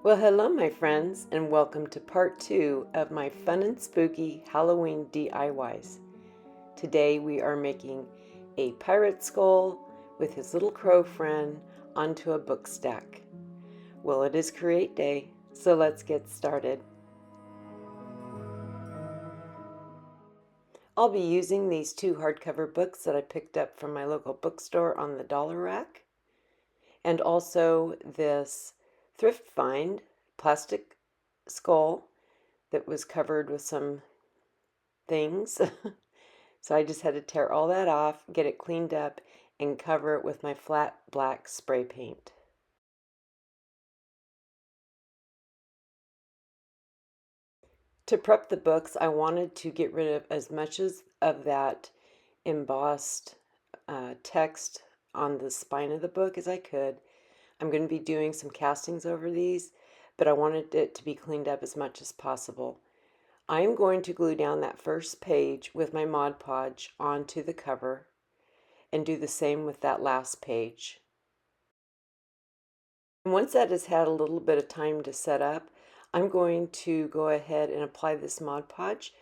Well, hello, my friends, and welcome to part 2 of my fun and spooky Halloween DIYs. Today we are making a pirate skull with his little crow friend onto a book stack. Well, it is Create Day, so let's get started. I'll be using these two hardcover books that I picked up from my local bookstore on the dollar rack, and also this thrift find plastic skull that was covered with some things. So I just had to tear all that off, get it cleaned up, and cover it with my flat black spray paint. To prep the books, I wanted to get rid of as much of that embossed text on the spine of the book as I could. I'm going to be doing some castings over these, but I wanted it to be cleaned up as much as possible. I am going to glue down that first page with my Mod Podge onto the cover and do the same with that last page. And once that has had a little bit of time to set up, I'm going to go ahead and apply this Mod Podge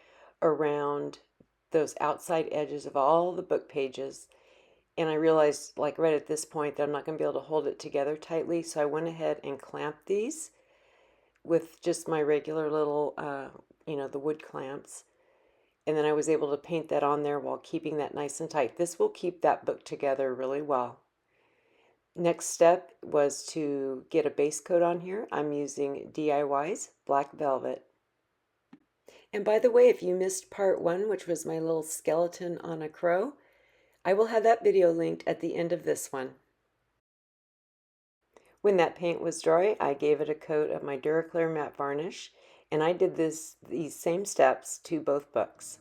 around those outside edges of all the book pages. And I realized, like right at this point, that I'm not going to be able to hold it together tightly, so I went ahead and clamped these with just my regular little, the wood clamps. And then I was able to paint that on there while keeping that nice and tight. This will keep that book together really well. Next step was to get a base coat on here. I'm using DIY's Black Velvet. And by the way, if you missed part 1, which was my little skeleton on a crow, I will have that video linked at the end of this one. When that paint was dry, I gave it a coat of my Duraclear matte varnish, and I did these same steps to both books.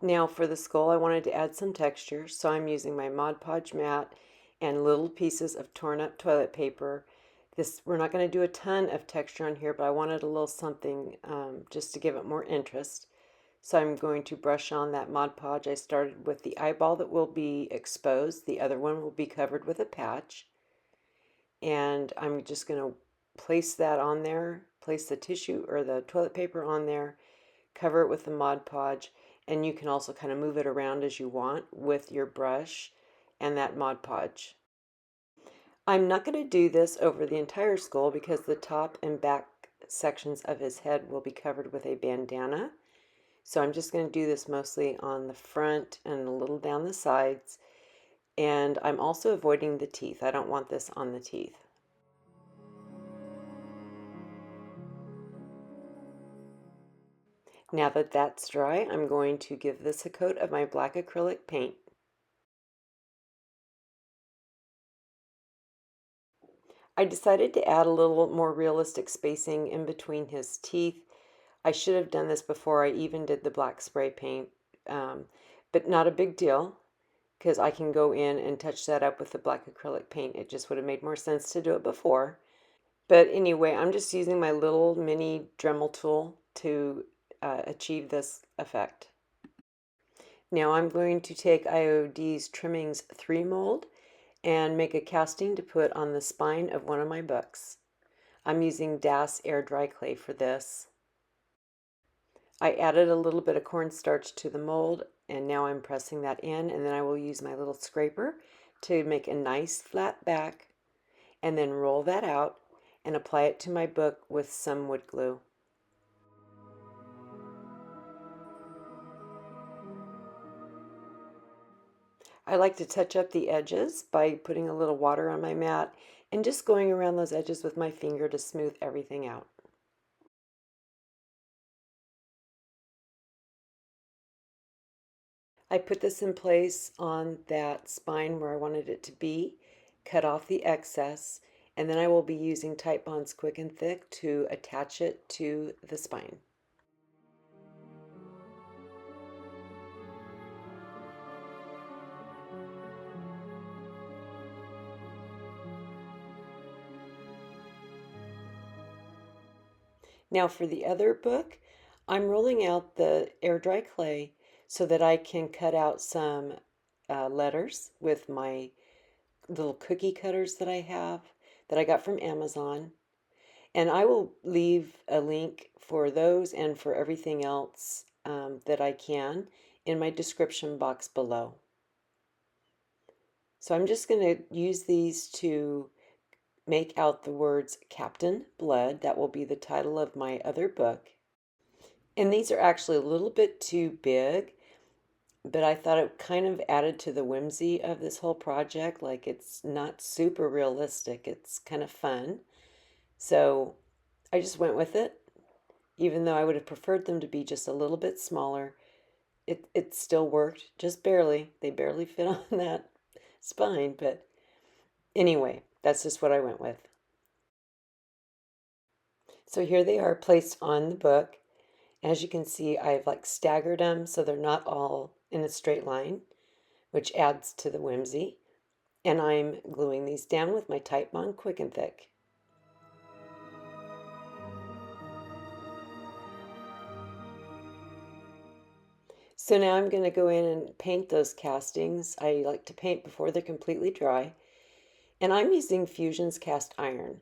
Now for the skull, I wanted to add some texture, so I'm using my Mod Podge mat and little pieces of torn up toilet paper. We're not going to do a ton of texture on here, but I wanted a little something just to give it more interest. So I'm going to brush on that Mod Podge. I started with the eyeball that will be exposed. The other one will be covered with a patch. And I'm just going to place that on there, place the tissue or the toilet paper on there, cover it with the Mod Podge, and you can also kind of move it around as you want with your brush and that Mod Podge. I'm not going to do this over the entire skull because the top and back sections of his head will be covered with a bandana. So I'm just going to do this mostly on the front and a little down the sides. And I'm also avoiding the teeth. I don't want this on the teeth. Now that that's dry, I'm going to give this a coat of my black acrylic paint. I decided to add a little more realistic spacing in between his teeth. I should have done this before I even did the black spray paint, but not a big deal because I can go in and touch that up with the black acrylic paint. It just would have made more sense to do it before. But anyway, I'm just using my little mini Dremel tool to achieve this effect. Now I'm going to take IOD's Trimmings 3 mold and make a casting to put on the spine of one of my books. I'm using Das air dry clay for this. I added a little bit of cornstarch to the mold, and now I'm pressing that in, and then I will use my little scraper to make a nice flat back and then roll that out and apply it to my book with some wood glue. I like to touch up the edges by putting a little water on my mat and just going around those edges with my finger to smooth everything out. I put this in place on that spine where I wanted it to be, cut off the excess, and then I will be using Titebond's Quick and Thick to attach it to the spine. Now for the other book, I'm rolling out the air dry clay so that I can cut out some letters with my little cookie cutters that I have that I got from Amazon. And I will leave a link for those and for everything else that I can in my description box below. So I'm just going to use these to make out the words Captain Blood. That will be the title of my other book. And these are actually a little bit too big, but I thought it kind of added to the whimsy of this whole project. Like, it's not super realistic, it's kind of fun. So I just went with it, even though I would have preferred them to be just a little bit smaller. It still worked, just barely. They barely fit on that spine, but anyway, that's just what I went with. So here they are placed on the book. As you can see, I've like staggered them so they're not all in a straight line, which adds to the whimsy. And I'm gluing these down with my Titebond Quick and Thick. So now I'm going to go in and paint those castings. I like to paint before they're completely dry. And I'm using Fusion's cast iron.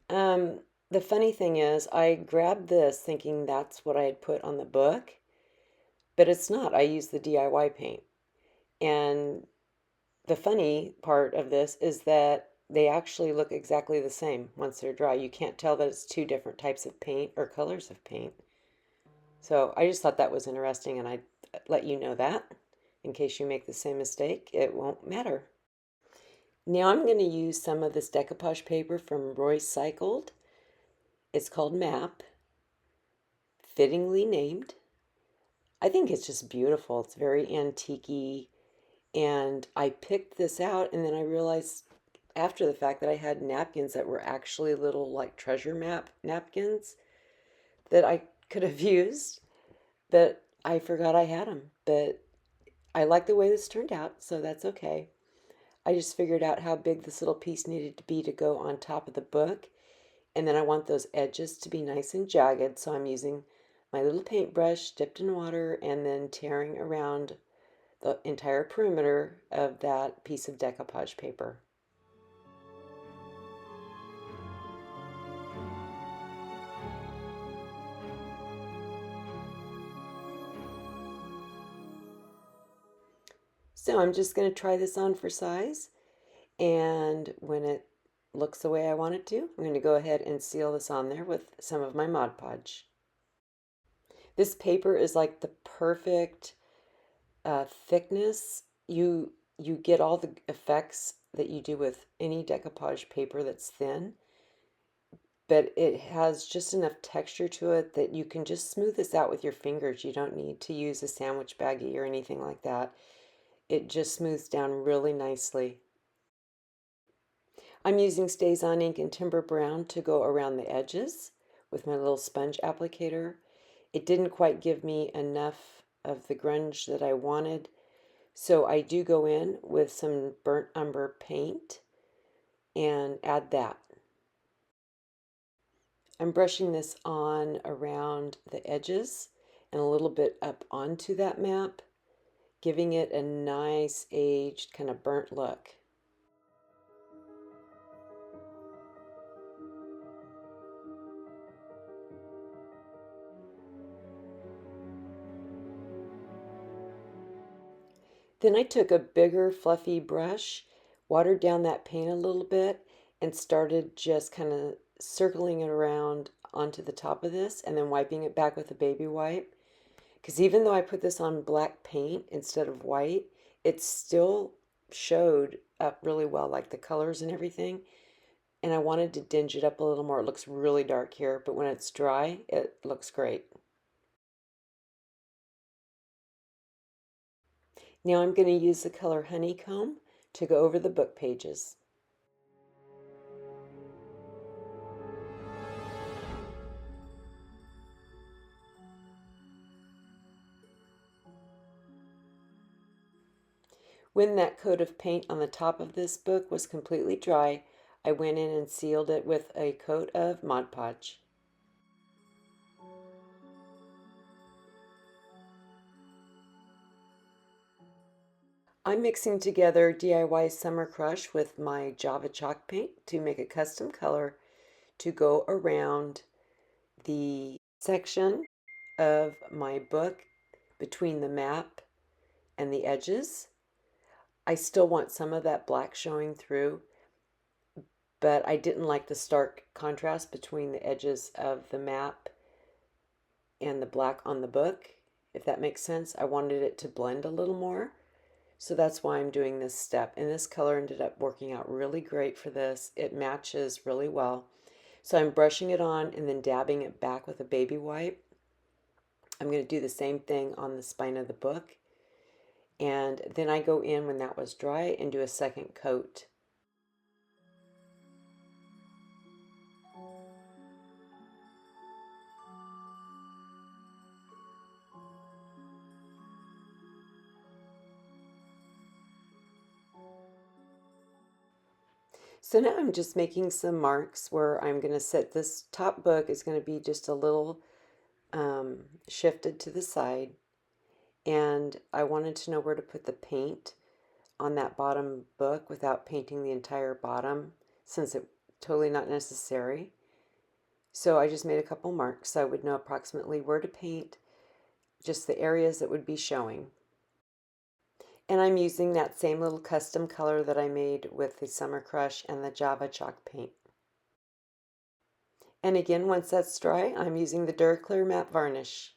The funny thing is, I grabbed this thinking that's what I had put on the book, but it's not. I use the DIY paint. And the funny part of this is that they actually look exactly the same once they're dry. You can't tell that it's two different types of paint or colors of paint. So I just thought that was interesting, and I'd let you know that in case you make the same mistake. It won't matter. Now I'm going to use some of this decoupage paper from Roycycled. It's called Map, fittingly named. I think it's just beautiful. It's very antique-y. And I picked this out, and then I realized after the fact that I had napkins that were actually little like treasure map napkins that I could have used, but I forgot I had them. But I like the way this turned out, so that's okay. I just figured out how big this little piece needed to be to go on top of the book. And then I want those edges to be nice and jagged, so I'm using my little paintbrush dipped in water and then tearing around the entire perimeter of that piece of decoupage paper. So I'm just going to try this on for size, and when it looks the way I want it to, I'm going to go ahead and seal this on there with some of my Mod Podge. This paper is like the perfect thickness. You get all the effects that you do with any decoupage paper that's thin, but it has just enough texture to it that you can just smooth this out with your fingers. You don't need to use a sandwich baggie or anything like that. It just smooths down really nicely. I'm using StazOn ink and Timber Brown to go around the edges with my little sponge applicator. It didn't quite give me enough of the grunge that I wanted, so I do go in with some burnt umber paint and add that. I'm brushing this on around the edges and a little bit up onto that map, giving it a nice aged kind of burnt look. Then I took a bigger fluffy brush, watered down that paint a little bit, and started just kind of circling it around onto the top of this and then wiping it back with a baby wipe. Because even though I put this on black paint instead of white, it still showed up really well, like the colors and everything. And I wanted to dinge it up a little more. It looks really dark here, but when it's dry, it looks great. Now I'm going to use the color Honeycomb to go over the book pages. When that coat of paint on the top of this book was completely dry, I went in and sealed it with a coat of Mod Podge. I'm mixing together DIY Summer Crush with my Java chalk paint to make a custom color to go around the section of my book between the map and the edges. I still want some of that black showing through, but I didn't like the stark contrast between the edges of the map and the black on the book, if that makes sense. I wanted it to blend a little more. So that's why I'm doing this step. And this color ended up working out really great for this. It matches really well. So I'm brushing it on and then dabbing it back with a baby wipe. I'm going to do the same thing on the spine of the book. And then I go in when that was dry and do a second coat. So now I'm just making some marks where I'm going to set this top book is going to be just a little shifted to the side. And I wanted to know where to put the paint on that bottom book without painting the entire bottom, since it's totally not necessary. So I just made a couple marks so I would know approximately where to paint, just the areas that would be showing. And I'm using that same little custom color that I made with the Summer Crush and the Java chalk paint. And again, once that's dry, I'm using the Duraclear matte varnish.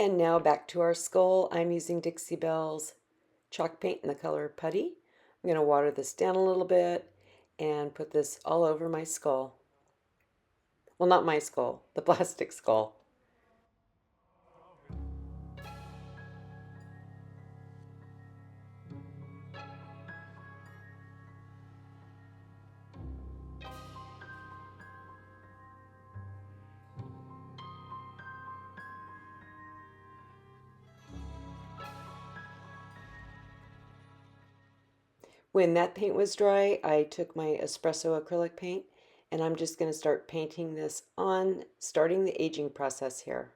And now back to our skull. I'm using Dixie Belle's chalk paint in the color Putty. I'm going to water this down a little bit and put this all over my skull. Well, not my skull, the plastic skull. When that paint was dry, I took my Espresso acrylic paint and I'm just going to start painting this on, starting the aging process here.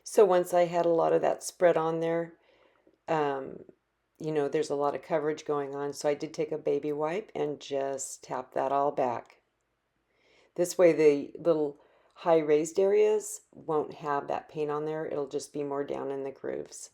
So once I had a lot of that spread on there, um, there's a lot of coverage going on. So I did take a baby wipe and just tap that all back. This way the little high raised areas won't have that paint on there. It'll just be more down in the grooves.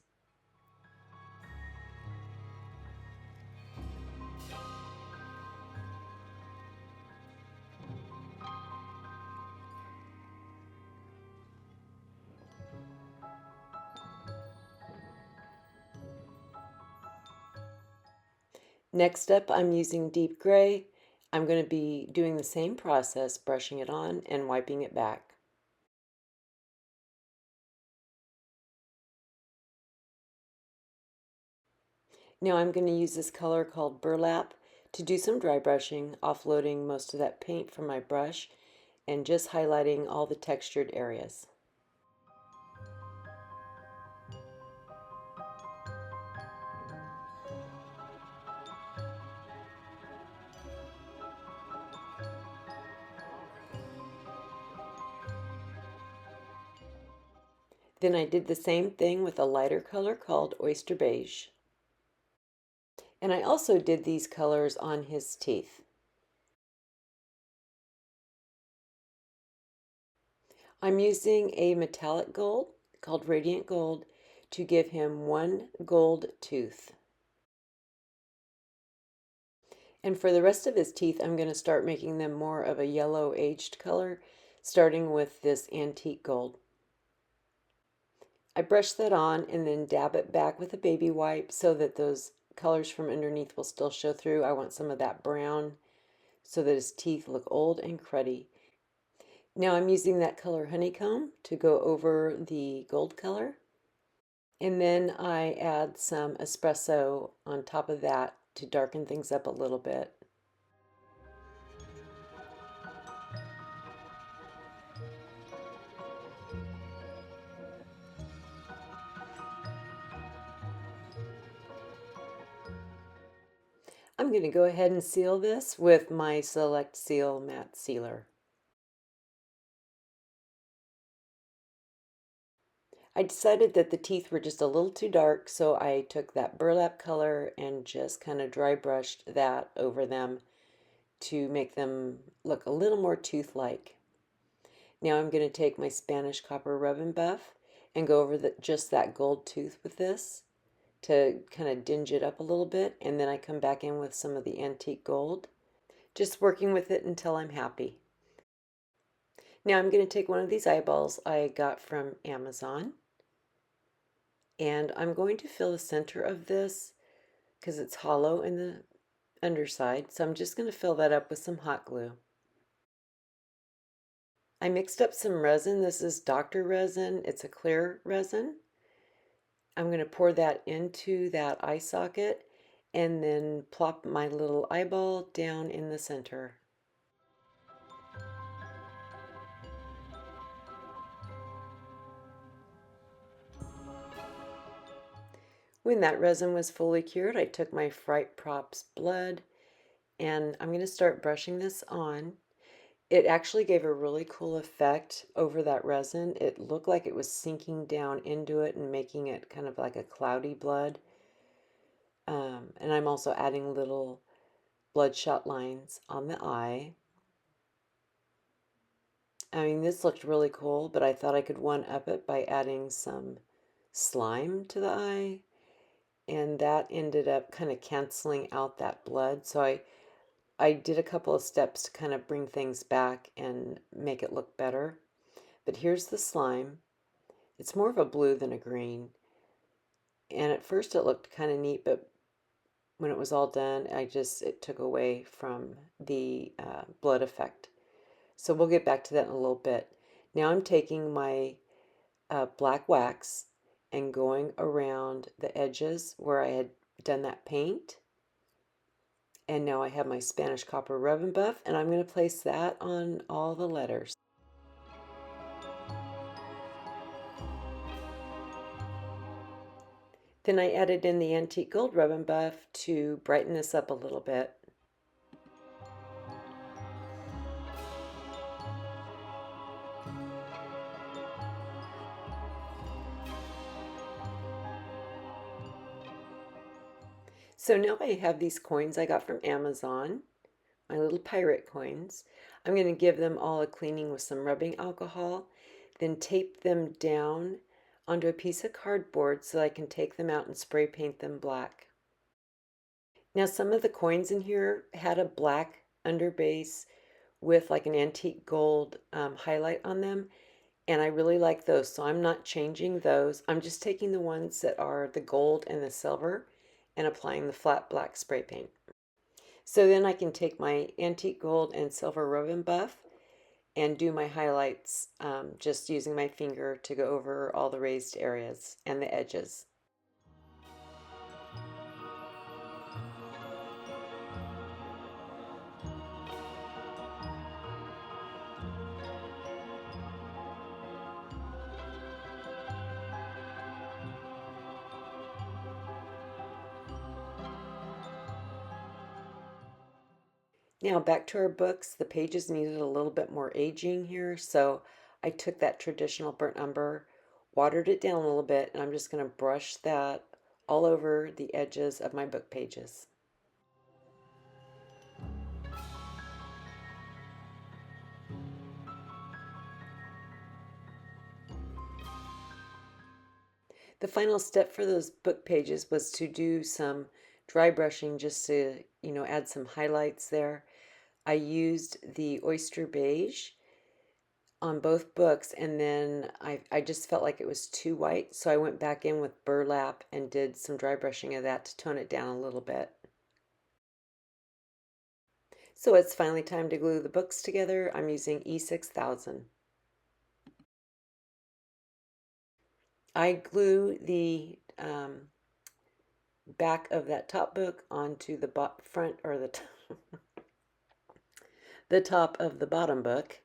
Next up, I'm using deep gray. I'm going to be doing the same process, brushing it on and wiping it back. Now I'm going to use this color called Burlap to do some dry brushing, offloading most of that paint from my brush and just highlighting all the textured areas. Then I did the same thing with a lighter color called Oyster Beige. And I also did these colors on his teeth. I'm using a metallic gold called Radiant Gold to give him one gold tooth. And for the rest of his teeth, I'm going to start making them more of a yellow aged color, starting with this antique gold. I brush that on and then dab it back with a baby wipe so that those colors from underneath will still show through. I want some of that brown so that his teeth look old and cruddy. Now I'm using that color Honeycomb to go over the gold color. And then I add some espresso on top of that to darken things up a little bit. I'm going to go ahead and seal this with my Select Seal Matte Sealer. I decided that the teeth were just a little too dark, so I took that burlap color and just kind of dry brushed that over them to make them look a little more tooth-like. Now I'm going to take my Spanish copper rub and buff and go over just that gold tooth with this to kind of dinge it up a little bit, and then I come back in with some of the antique gold, just working with it until I'm happy. Now I'm going to take one of these eyeballs I got from Amazon, and I'm going to fill the center of this because it's hollow in the underside, so I'm just going to fill that up with some hot glue. I mixed up some resin. This is Dr. resin. It's a clear resin. I'm going to pour that into that eye socket and then plop my little eyeball down in the center. When that resin was fully cured, I took my Fright Props blood and I'm going to start brushing this on. It actually gave a really cool effect over that resin. It looked like it was sinking down into it and making it kind of like a cloudy blood. And I'm also adding little bloodshot lines on the eye. I mean, this looked really cool, but I thought I could one-up it by adding some slime to the eye, and that ended up kind of canceling out that blood. So I did a couple of steps to kind of bring things back and make it look better. But here's the slime. It's more of a blue than a green. And at first it looked kind of neat, but when it was all done, it took away from the blood effect. So we'll get back to that in a little bit. Now I'm taking my black wax and going around the edges where I had done that paint. And now I have my Spanish copper rub and buff, and I'm going to place that on all the letters. Then I added in the antique gold rub and buff to brighten this up a little bit. So now I have these coins I got from Amazon, my little pirate coins. I'm going to give them all a cleaning with some rubbing alcohol, then tape them down onto a piece of cardboard so I can take them out and spray paint them black. Now some of the coins in here had a black underbase with like an antique gold highlight on them, and I really like those, so I'm not changing those. I'm just taking the ones that are the gold and the silver and applying the flat black spray paint. So then I can take my antique gold and silver rub and buff and do my highlights just using my finger to go over all the raised areas and the edges. Now back to our books. The pages needed a little bit more aging here, so I took that traditional burnt umber, watered it down a little bit, and I'm just going to brush that all over the edges of my book pages. The final step for those book pages was to do some dry brushing just to, add some highlights there. I used the Oyster Beige on both books, and then I just felt like it was too white, so I went back in with Burlap and did some dry brushing of that to tone it down a little bit. So it's finally time to glue the books together. I'm using E6000. I glue the back of that top book onto the front or the top of the bottom book,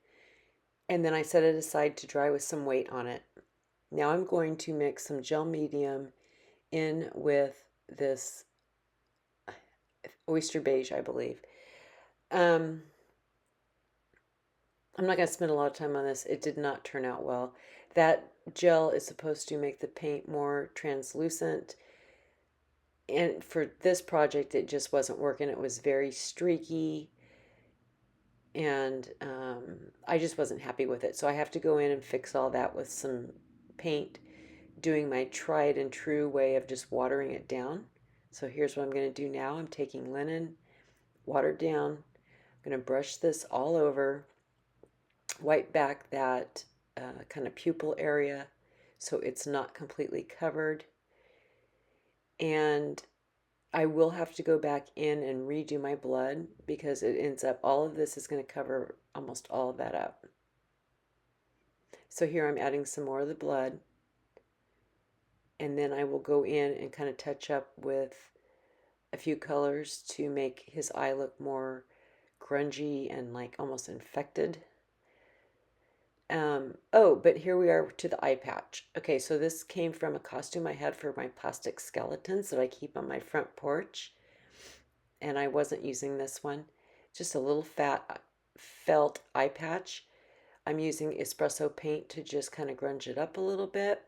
and then I set it aside to dry with some weight on it. Now I'm going to mix some gel medium in with this Oyster Beige, I believe. Um, I'm not going to spend a lot of time on this. It did not turn out well. That gel is supposed to make the paint more translucent. And for this project, it just wasn't working. It was very streaky. And I just wasn't happy with it. So I have to go in and fix all that with some paint, doing my tried and true way of just watering it down. So here's what I'm going to do now. I'm taking linen, watered down. I'm going to brush this all over, wipe back that kind of pupil area so it's not completely covered. And I will have to go back in and redo my blood because it ends up, all of this is going to cover almost all of that up. So here I'm adding some more of the blood, and then I will go in and kind of touch up with a few colors to make his eye look more grungy and like almost infected. Oh, but here we are to the eye patch. Okay, so this came from a costume I had for my plastic skeletons that I keep on my front porch. And I wasn't using this one. Just a little fat felt eye patch. I'm using espresso paint to just kind of grunge it up a little bit.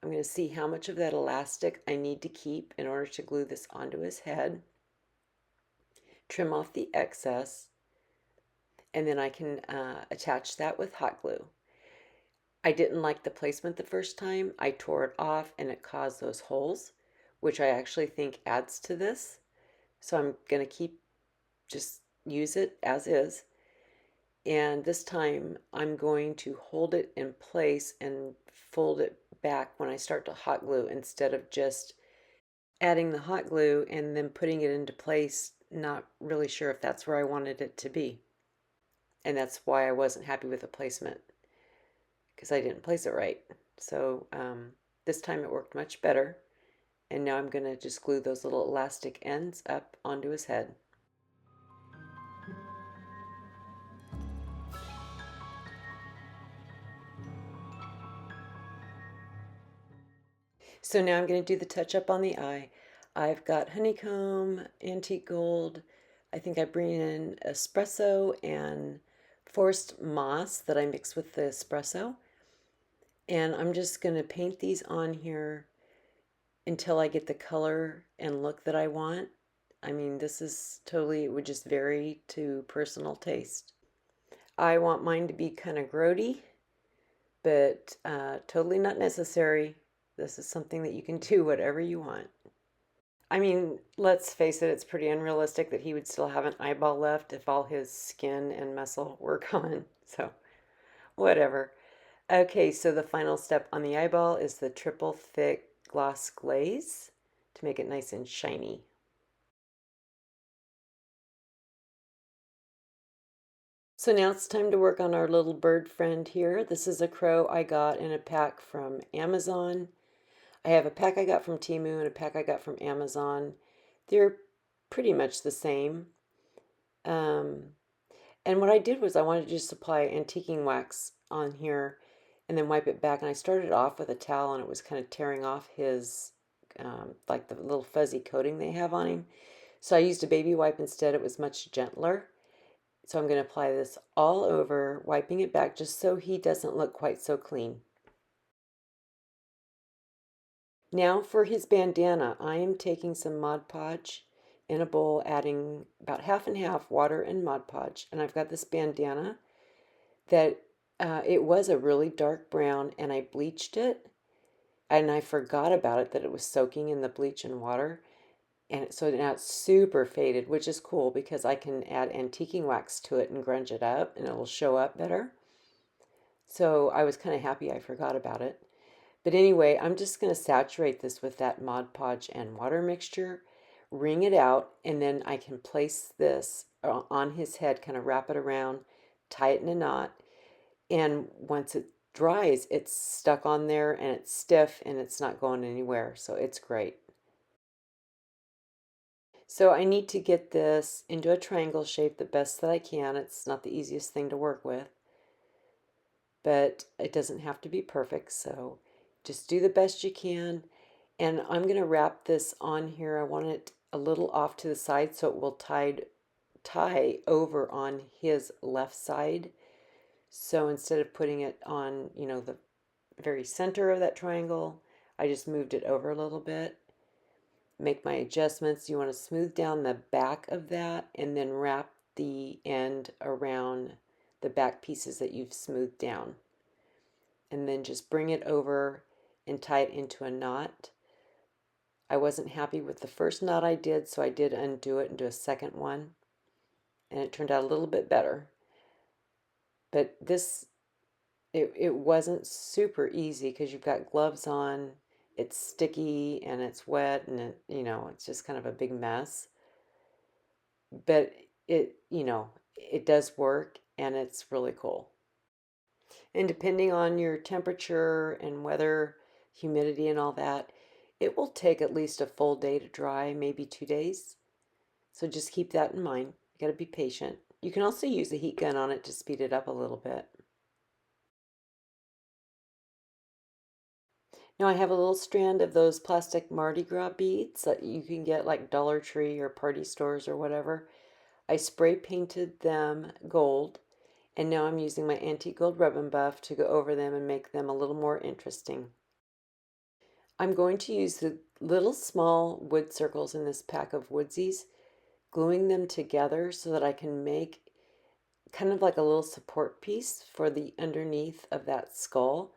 I'm going to see how much of that elastic I need to keep in order to glue this onto his head. Trim off the excess, and then I can attach that with hot glue. I didn't like the placement the first time. I tore it off and it caused those holes, which I actually think adds to this. So I'm going to just use it as is. And this time I'm going to hold it in place and fold it back when I start to hot glue instead of just adding the hot glue and then putting it into place, not really sure if that's where I wanted it to be. And that's why I wasn't happy with the placement, because I didn't place it right. So this time it worked much better. And now I'm going to just glue those little elastic ends up onto his head. So now I'm going to do the touch up on the eye. I've got Honeycomb, Antique Gold. I think I bring in Espresso and Forced Moss that I mix with the Espresso. And I'm just going to paint these on here until I get the color and look that I want. I mean, this is totally, it would just vary to personal taste. I want mine to be kind of grody, but totally not necessary. This is something that you can do whatever you want. I mean, let's face it, it's pretty unrealistic that he would still have an eyeball left if all his skin and muscle were gone. So, whatever. Okay, so the final step on the eyeball is the triple thick gloss glaze to make it nice and shiny. So now it's time to work on our little bird friend here. This is a crow I got in a pack from Amazon. I have a pack I got from Temu and a pack I got from Amazon. They're pretty much the same. And what I did was I wanted to just apply antiquing wax on here and then wipe it back. And I started off with a towel and it was kind of tearing off his, like the little fuzzy coating they have on him. So I used a baby wipe instead. It was much gentler. So I'm going to apply this all over, wiping it back just so he doesn't look quite so clean. Now for his bandana, I am taking some Mod Podge in a bowl, adding about half and half water and Mod Podge. And I've got this bandana that it was a really dark brown and I bleached it. And I forgot about it, that it was soaking in the bleach and water. And so now it's super faded, which is cool because I can add antiquing wax to it and grunge it up and it'll show up better. So I was kind of happy I forgot about it. But anyway, I'm just going to saturate this with that Mod Podge and water mixture, wring it out, and then I can place this on his head, kind of wrap it around, tie it in a knot. And once it dries, it's stuck on there and it's stiff and it's not going anywhere. So it's great. So I need to get this into a triangle shape the best that I can. It's not the easiest thing to work with, but it doesn't have to be perfect. So just do the best you can. And I'm going to wrap this on here. I want it a little off to the side so it will tie over on his left side. So instead of putting it on, you know, the very center of that triangle, I just moved it over a little bit. Make my adjustments. You want to smooth down the back of that and then wrap the end around the back pieces that you've smoothed down. And then just bring it over and tie it into a knot. I wasn't happy with the first knot I did, so I did undo it and do a second one. And it turned out a little bit better. But this, it wasn't super easy because you've got gloves on, it's sticky and it's wet and it, you know, it's just kind of a big mess. But it, you know, it does work and it's really cool. And depending on your temperature and weather, humidity and all that, it will take at least a full day to dry, maybe 2 days. So just keep that in mind. You got to be patient. You can also use a heat gun on it to speed it up a little bit. Now I have a little strand of those plastic Mardi Gras beads that you can get like Dollar Tree or party stores or whatever. I spray painted them gold, and now I'm using my antique gold rub and buff to go over them and make them a little more interesting. I'm going to use the little small wood circles in this pack of woodsies, gluing them together so that I can make kind of like a little support piece for the underneath of that skull,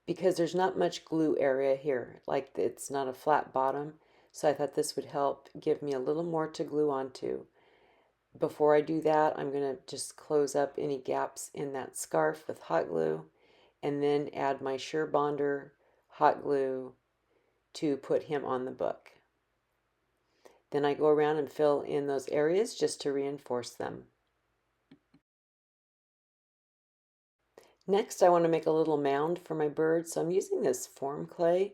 because there's not much glue area here, like it's not a flat bottom, so I thought this would help give me a little more to glue onto. Before I do that, I'm going to just close up any gaps in that scarf with hot glue and then add my Sure Bonder hot glue to put him on the book. Then I go around and fill in those areas just to reinforce them. Next, I want to make a little mound for my bird, so I'm using this form clay.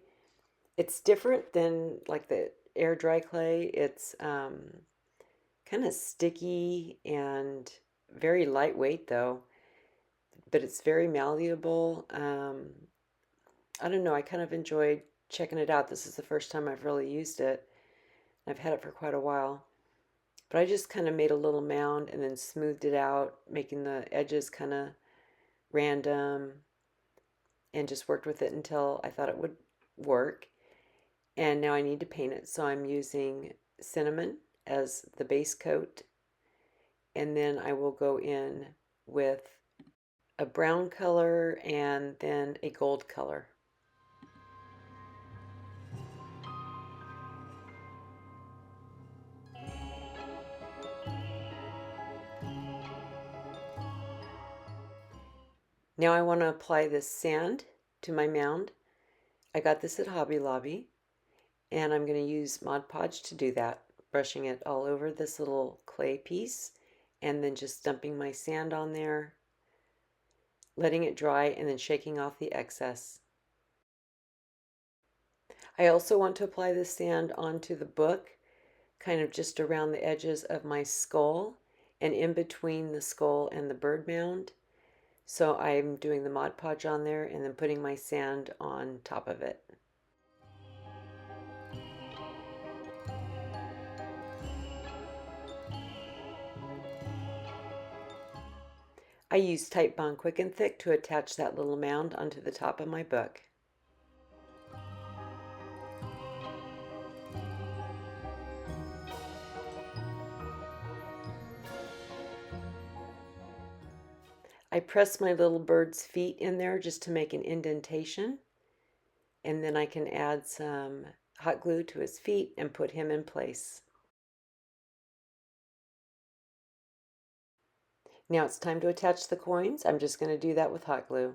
It's different than like the air dry clay. It's kind of sticky and very lightweight though, but it's very malleable. I don't know, I kind of enjoyed checking it out. This is the first time I've really used it. I've had it for quite a while. But I just kind of made a little mound and then smoothed it out, making the edges kind of random, and just worked with it until I thought it would work. And now I need to paint it, so I'm using cinnamon as the base coat, and then I will go in with a brown color and then a gold color. Now I want to apply this sand to my mound. I got this at Hobby Lobby, and I'm going to use Mod Podge to do that, brushing it all over this little clay piece and then just dumping my sand on there, letting it dry, and then shaking off the excess. I also want to apply the sand onto the book, kind of just around the edges of my skull and in between the skull and the bird mound. So I'm doing the Mod Podge on there and then putting my sand on top of it. I used Titebond Quick and Thick to attach that little mound onto the top of my book. I press my little bird's feet in there just to make an indentation, and then I can add some hot glue to his feet and put him in place. Now it's time to attach the coins. I'm just going to do that with hot glue.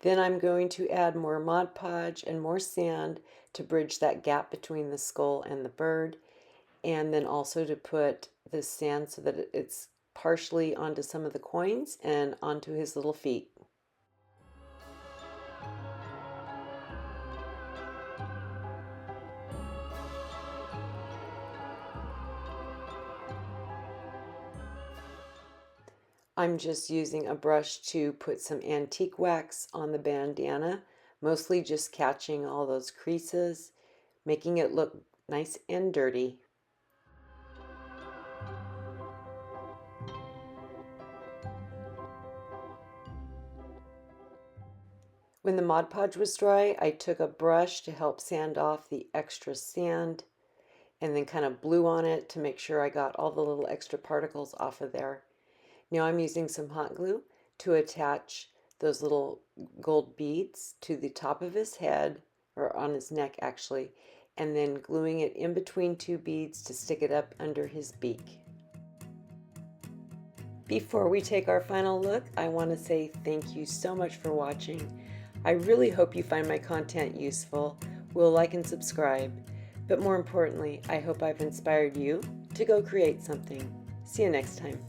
Then I'm going to add more Mod Podge and more sand to bridge that gap between the skull and the bird, and then also to put the sand so that it's partially onto some of the coins and onto his little feet. I'm just using a brush to put some antique wax on the bandana, mostly just catching all those creases, making it look nice and dirty. When the Mod Podge was dry, I took a brush to help sand off the extra sand and then kind of blew on it to make sure I got all the little extra particles off of there. Now I'm using some hot glue to attach those little gold beads to the top of his head, or on his neck actually, and then gluing it in between two beads to stick it up under his beak. Before we take our final look, I want to say thank you so much for watching. I really hope you find my content useful, will like and subscribe, but more importantly, I hope I've inspired you to go create something. See you next time.